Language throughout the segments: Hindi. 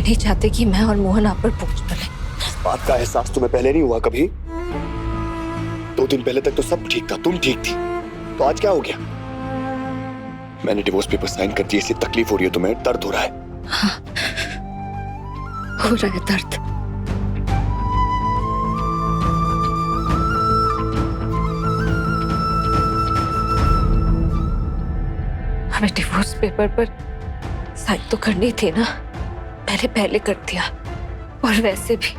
नहीं चाहते कि मैं और मोहन आप पर बोझ बने। इस बात का एहसास तुम्हें पहले नहीं हुआ कभी? 2 दिन पहले तक तो सब ठीक था, तुम ठीक थी, तो आज क्या हो गया? मैंने डिवोर्स पेपर साइन कर दिए, इसलिए तकलीफ हो रही है तुम्हें, दर्द हो रहा है। हाँ, हो रहा है दर्द। हमें डिवोर्स पेपर पर साइन तो करनी थी ना, मैंने पहले कर दिया। और वैसे भी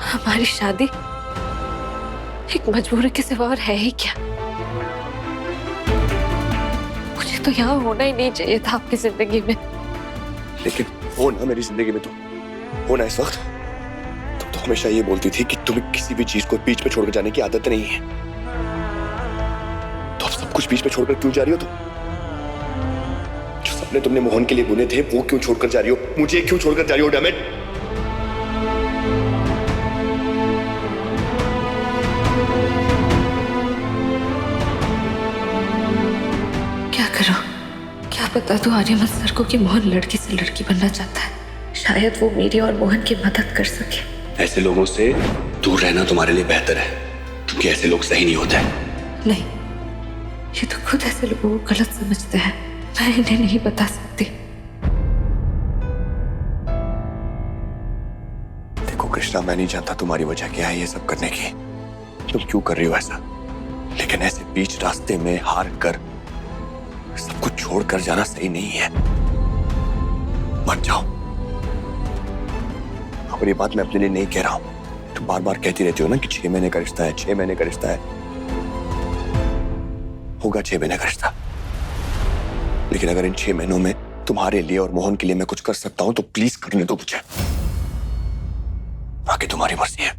हमारी शादी एक मजबूरी के सिवा और है ही क्या? मुझे तो यहाँ होना ही नहीं चाहिए था आपकी जिंदगी में। लेकिन हो ना मेरी जिंदगी में, तो हो ना इस वक्त। तुम तो हमेशा ये बोलती थी कि तुम्हें किसी भी चीज को बीच पे छोड़कर जाने की आदत नहीं है, तो अब सब कुछ बीच पे छोड़कर क्यों जा रही हो तुम? जो सपने तुमने मोहन के लिए बुने थे वो क्यों छोड़कर जा रही हो? मुझे क्यों छोड़कर जा रही हो? डैमेट! क्या करो? क्या बता दूं आर्यमन सर को कि मोहन लड़की से लड़की बनना चाहता है? शायद वो मेरी और मोहन की मदद कर सके। ऐसे लोगों से दूर रहना तुम्हारे लिए बेहतर है, क्योंकि ऐसे लोग सही नहीं होते। नहीं, ये तो खुद ऐसे लोगों को गलत समझते हैं, मैं इन्हें नहीं बता सकती। देखो कृष्णा, मैं नहीं जानता तुम्हारी वजह क्या है ये सब करने की, तुम क्यों कर रही हो ऐसा, लेकिन ऐसे बीच रास्ते में हार कर सब कुछ छोड़कर जाना सही नहीं है। मत जाओ। और ये बात मैं अपने लिए नहीं कह रहा हूं, तुम बार बार कहती रहती हो ना कि 6 महीने का रिश्ता है, 6 महीने का रिश्ता है। होगा 6 महीने का रिश्ता, लेकिन अगर इन 6 महीनों में तुम्हारे लिए और मोहन के लिए मैं कुछ कर सकता हूं तो प्लीज करने दो मुझे। बाकी तुम्हारी मर्जी है।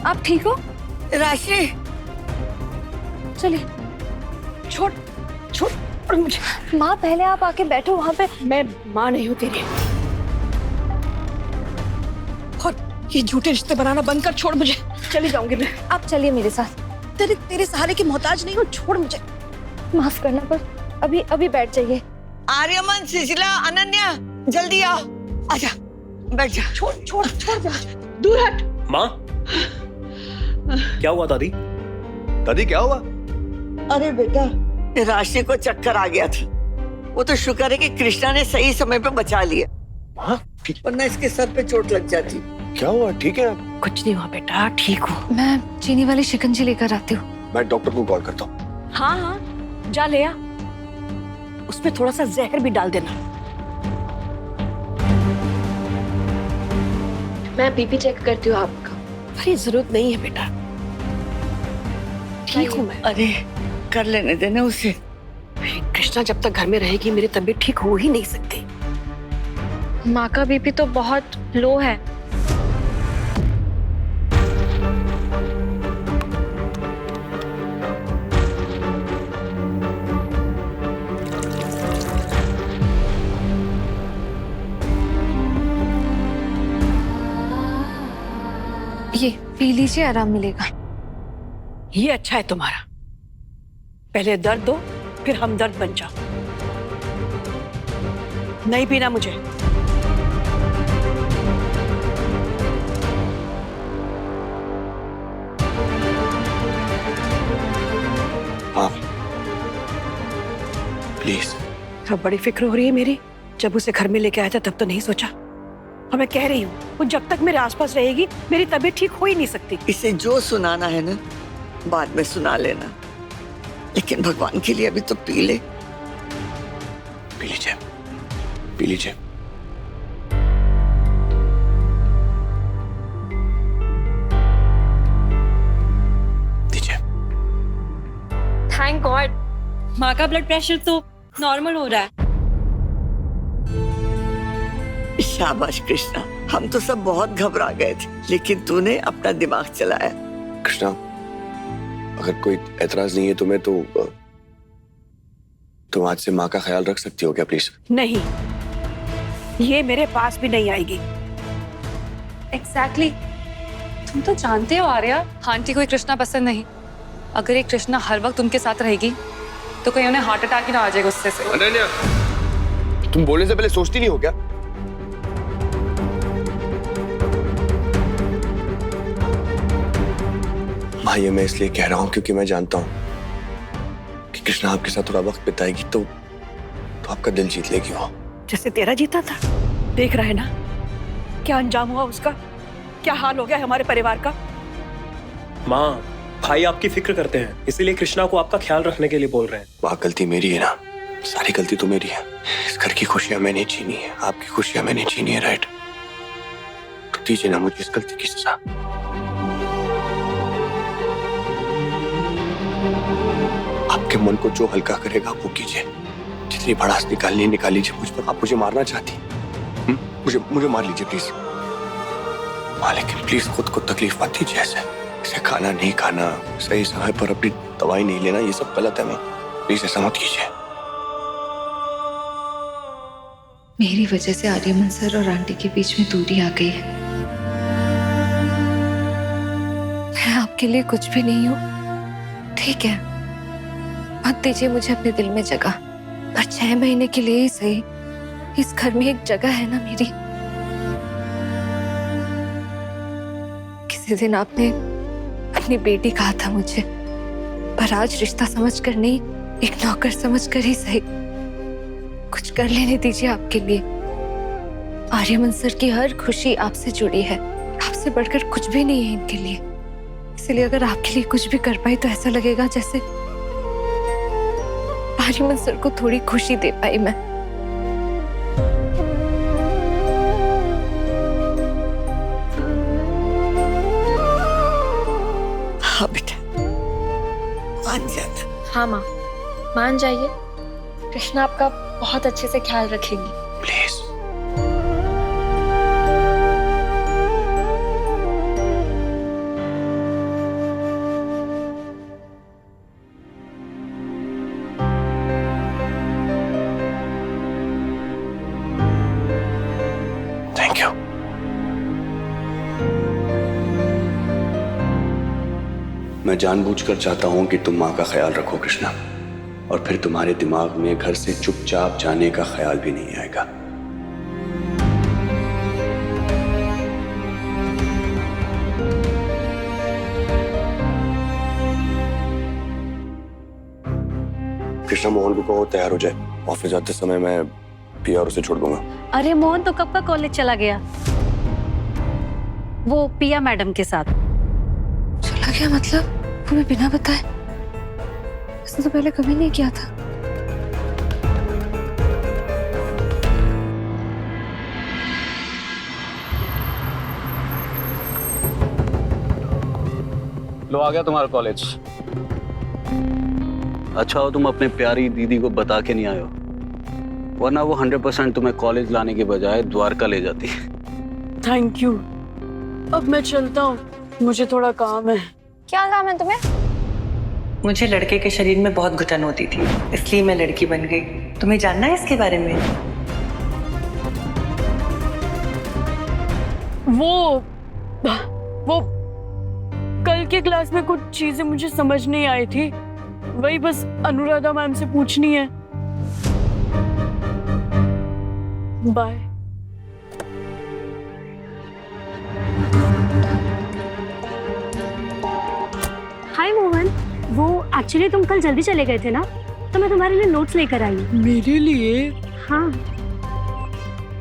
आप ठीक हो? राशि, चलिए। छोड़ छोड़ मुझे। माँ पहले आप आके बैठो वहां पे। मैं माँ नहीं हूँ तेरी, और ये झूठे रिश्ते बनाना बंद कर। छोड़ मुझे, चली जाऊंगी मैं। आप चलिए मेरे साथ। तेरे सहारे की मोहताज नहीं हूँ, छोड़ मुझे। माफ करना, पर अभी बैठ जाइए। आर्यमन, शिशिला, अनन्या, जल्दी आओ, आजा, बैठ जा। छोड़ छोड़ छोड़ दे मुझे, दूर हट। माँ, क्या हुआ दादी? दादी क्या हुआ? अरे बेटा, राशि को चक्कर आ गया था, वो तो शुक्र है कि कृष्णा ने सही समय पे बचा लिया, हाँ, वरना इसके सर पे चोट लग जाती। क्या हुआ? ठीक है? कुछ नहीं हुआ बेटा, ठीक हूँ। मैं चीनी वाली शिकंजी लेकर आती हूँ। मैं डॉक्टर को कॉल करता हूँ। हाँ हाँ, जा ले आ, उसमें थोड़ा सा जहर भी डाल देना। मैं बीपी चेक करती हूँ आपका। अरे जरूरत नहीं है बेटा, ठीक हूँ मैं। अरे कर लेने देना उसे। कृष्णा जब तक घर में रहेगी मेरी तबीयत ठीक हो ही नहीं सकती। माँ का बीपी तो बहुत लो है। ये पी लीजिए, आराम मिलेगा। ये अच्छा है तुम्हारा, पहले दर्द दो फिर हमदर्द बन जाओ। नहीं पीना मुझे। हाँ प्लीज। अब बड़ी फिक्र हो रही है मेरी, जब उसे घर में लेके आया था तब तो नहीं सोचा, और मैं कह रही हूँ वो जब तक मेरे आसपास रहेगी मेरी तबीयत ठीक हो ही नहीं सकती। इसे जो सुनाना है ना बाद में सुना लेना, लेकिन भगवान के लिए अभी तो पी ले। पी लीजिए, पी लीजिए। माँ का ब्लड प्रेशर तो नॉर्मल हो रहा है। शाबाश कृष्णा, हम तो सब बहुत घबरा गए थे, लेकिन तूने अपना दिमाग चलाया। कृष्णा, अगर कोई एतराज नहीं है तुम्हें तो तुम आज से माँ का ख्याल रख सकती हो क्या प्लीज? नहीं, ये मेरे पास भी नहीं आएगी। एग्जैक्टली। तुम तो जानते हो आर्या, आंटी को ये कृष्णा पसंद नहीं। अगर ये कृष्णा हर वक्त उनके साथ रहेगी तो कहीं उन्हें हार्ट अटैक ही ना आ जाए गुस्से से। अनन्या, तुम बोलने से पहले सोचती नहीं हो क्या? माँ, ये मैं इसलिए कह रहा हूँ क्योंकि मैं जानता हूँ कि कृष्णा आपके साथ थोड़ा वक्त बिताएगी तो आपका दिल जीत लेगी वो। जैसे तेरा जीता था। देख रहा है ना क्या अंजाम हुआ उसका, क्या हाल हो गया हमारे परिवार का। माँ, भाई आपकी फिक्र करते हैं, इसीलिए कृष्णा को आपका ख्याल रखने के लिए बोल रहे हैं। वहाँ गलती मेरी है ना, सारी गलती तो मेरी है। इस घर की खुशियां मैंने छीनी है, आपकी खुशियां मैंने छीनी है, राइट? तो दीजिए ना मुझे इस गलती की सजा। आपके मन को जो हल्का करेगा वो कीजिए। जितनी भड़ास निकालनी है निकाल लीजिए मुझ पर। आप मुझे मारना चाहती, मुझे मार लीजिए प्लीज। हाँ, लेकिन प्लीज खुद को तकलीफ मत दीजिए ऐसे खाना नहीं खाना, सही समय पर अपनी दवाई नहीं लेना, ये सब गलत है माँ। प्लीज ऐसा मत कीजिए। मेरी वजह से आर्यमन सर और आंटी के बीच में दूरी आ गई है। मैं आपके लिए कुछ भी नहीं हूँ, ठीक है? मत दीजिए मुझे अपने दिल में जगह, पर 6 महीने के लिए ही सही। इस घर में एक जगह है ना मेरी। किसी दिन आपने अपनी बेटी कहा था मुझे, पर आज रिश्ता समझकर नहीं, एक नौकर समझकर ही सही कुछ कर लेने दीजिए आपके लिए। आर्यमन सर की हर खुशी आपसे जुड़ी है, आपसे बढ़कर कुछ भी नहीं है इनके लिए। इसलिए अगर आपके लिए कुछ भी कर पाई तो ऐसा लगेगा जैसे आर्यमन सर को थोड़ी खुशी दे पाई मैं। हाँ बेटा, मान जाना। हाँ माँ, मान जाइए। कृष्णा आपका बहुत अच्छे से ख्याल रखेगी। प्लीज। Thank you. मैं जानबूझकर चाहता हूं कि तुम माँ का ख्याल रखो कृष्णा, और फिर तुम्हारे दिमाग में घर से चुपचाप जाने का ख्याल भी नहीं आएगा। कृष्णा, मोहन को कहो तैयार हो जाए। ऑफिस जाते समय मैं पिया और उसे छोड़ दूंगा। अरे मोहन तो कब का कॉलेज चला गया, वो पिया मैडम के साथ। चला गया मतलब? वो भी बिना बताए? इसने तो पहले कभी नहीं किया था। लो, आ गया तुम्हारा कॉलेज। अच्छा हो तुम अपने प्यारी दीदी को बता के नहीं आए हो, वरना वो 100% तुम्हें कॉलेज लाने के बजाय द्वारका ले जाती। Thank you. अब मैं चलता हूँ, मुझे थोड़ा काम है। क्या काम है तुम्हें? मुझे लड़के के शरीर में बहुत घुटन होती थी, इसलिए मैं लड़की बन गई। तुम्हें जानना है इसके बारे में? वो कल के क्लास में कुछ चीजें मुझे समझ नहीं आई थी, वही बस अनुराधा मैम से पूछनी है। बाय। हाय मोहन, वो एक्चुअली तुम कल जल्दी चले गए थे ना, तो मैं तुम्हारे लिए नोट्स लेकर आई हूँ। मेरे लिए? हाँ।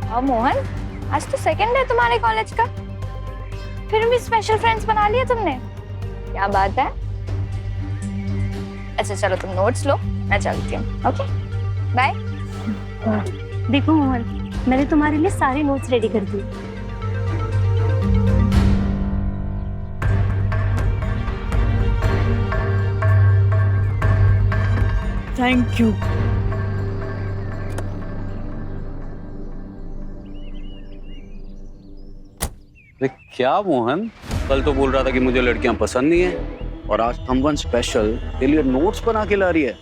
और मोहन, आज तो सेकंड डे तुम्हारे कॉलेज का, फिर भी स्पेशल फ्रेंड्स बना लिए तुमने, क्या बात है? अच्छा चलो तुम नोट्स लो, मैं चलती हूँ। Okay bye. देखो मोहन, मैंने तुम्हारे लिए सारे नोट्स रेडी कर दिए। Thank you. अरे क्या मोहन, कल तो बोल रहा था कि मुझे लड़कियां पसंद नहीं है और आज समवन स्पेशल तेरे लिए नोट्स बना के ला रही है।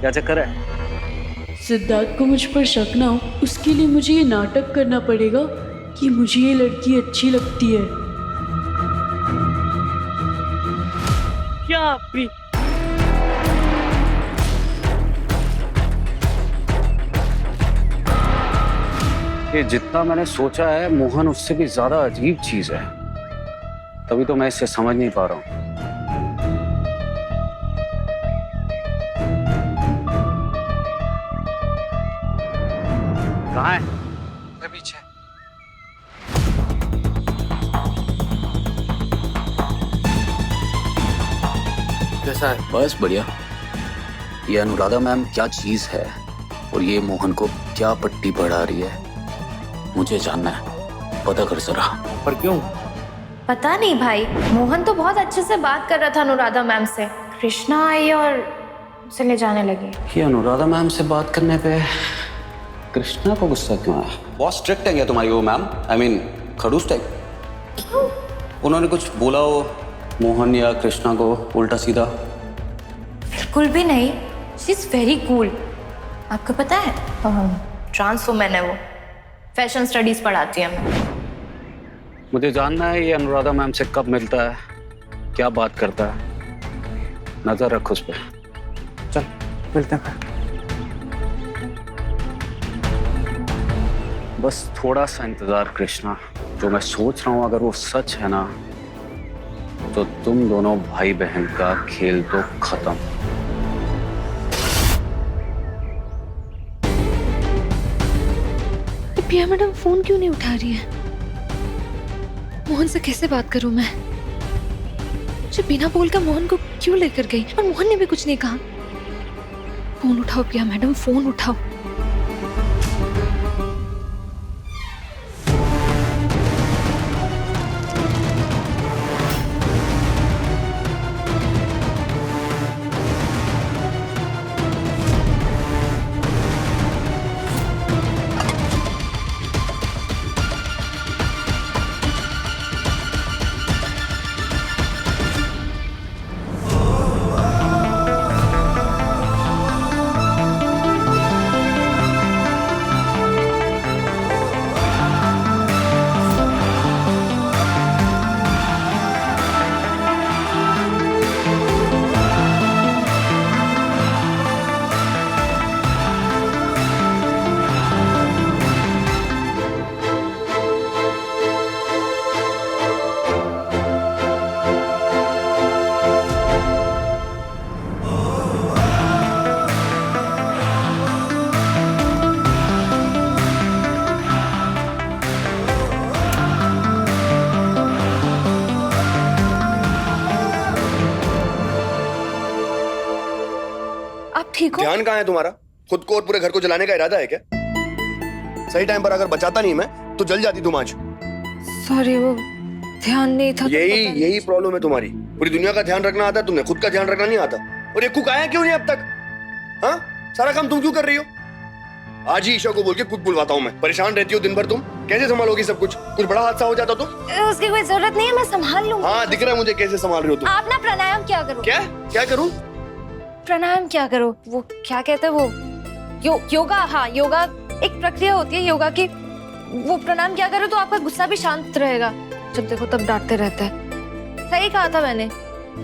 क्या चक्कर है? सिद्धार्थ को मुझ पर शक ना हो, उसके लिए मुझे ये नाटक करना पड़ेगा कि मुझे ये लड़की अच्छी लगती है। क्या प्री? ये जितना मैंने सोचा है मोहन उससे भी ज्यादा अजीब चीज है, तभी तो मैं इसे समझ नहीं पा रहा हूं। कहाँ है? मेरे पीछे। कैसा है? बस बढ़िया। ये अनुराधा मैम क्या चीज है और ये मोहन को क्या पट्टी पढ़ा रही है, मुझे जानना है, पता कर जरा। पर क्यों? पता नहीं भाई, मोहन तो बहुत अच्छे से बात कर रहा था अनुराधा मैम से। कृष्णा आई और उसे ले जाने लगी। ये अनुराधा मैम से बात करने पे कृष्णा को गुस्सा क्यों आया? बहुत स्ट्रिक्ट है क्या तुम्हारी वो मैम? आई मीन खड़ूस टाइप। उन्होंने कुछ बोला हो मोहन या कृष्णा को उल्टा सीधा? बिल्कुल भी नहीं, शी इज वेरी कूल। आपको पता है ट्रांस वुमेन है वो, फैशन स्टडीज पढ़ाती है हमें। मुझे जानना है ये अनुराधा मैम से कब मिलता है, क्या बात करता है, नजर रख उस पर। चल मिलते हैं। बस थोड़ा सा इंतजार कृष्णा, जो मैं सोच रहा हूँ अगर वो सच है ना तो तुम दोनों भाई बहन का खेल तो खत्म। प्रिया मैडम फोन क्यों नहीं उठा रही है? मोहन से कैसे बात करूं मैं? मुझे बिना बोल कर मोहन को क्यों लेकर गई? और मोहन ने भी कुछ नहीं कहा। फोन उठाओ प्रिया मैडम, फोन उठाओ। ठीक हो? ध्यान कहाँ है तुम्हारा? खुद को और पूरे घर को जलाने का इरादा है क्या? सही टाइम पर अगर बचाता नहीं मैं तो जल जाती तुम आज। सॉरी, वो ध्यान नहीं था। यही प्रॉब्लम है तुम्हारी। पूरी दुनिया का ध्यान रखना आता है तुम्हें, खुद का ध्यान रखना नहीं आता। और ये कुक आया क्यों नहीं अब तक? हाँ, सारा काम तुम क्यों कर रही हो? आज ही ईशा को बोल के कुक बुलवाता हूँ मैं। परेशान रहती हो दिन भर तुम, कैसे संभालोगी सब कुछ? कुछ बड़ा हादसा हो जाता तो? उसकी कोई जरूरत नहीं है, मैं संभाल लूंगी। हाँ, दिख रहा है मुझे कैसे संभाल रही हो तुम। आप ना प्राणायाम क्या करो। क्या करूं? प्राणायाम क्या करो, वो क्या कहते हैं वो योगा। हाँ, योगा एक प्रक्रिया होती है योगा की। वो प्राणायाम क्या करो तो आपका गुस्सा भी शांत रहेगा। जब देखो तब डांटते रहता है। सही कहा था मैंने,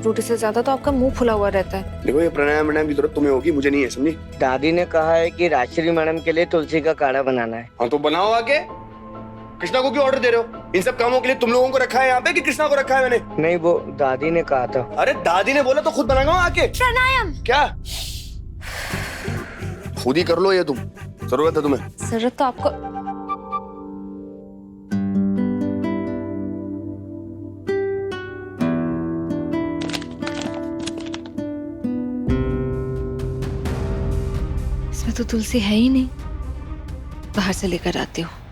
रोटी से ज्यादा तो आपका मुंह फुला हुआ रहता है। देखो ये प्राणायाम की जरूरत तुम्हें होगी, मुझे नहीं है, समझी? दादी ने कहा है कि राजश्री मैडम के लिए तुलसी का काढ़ा बनाना है। हाँ तो बनाओ आके। कृष्णा को क्यों ऑर्डर दे रहे हो? इन सब कामों के लिए तुम लोगों को रखा है यहाँ पे कि कृष्णा को रखा है मैंने? नहीं, वो दादी ने कहा था। अरे दादी ने बोला तो खुद बनाऊंगा आके। प्राणायाम क्या? खुद ही कर लो ये तुम, जरूरत है तुम्हें? जरूरत तो आपको। इसमें तो तुलसी है ही नहीं, बाहर से लेकर आती हूँ।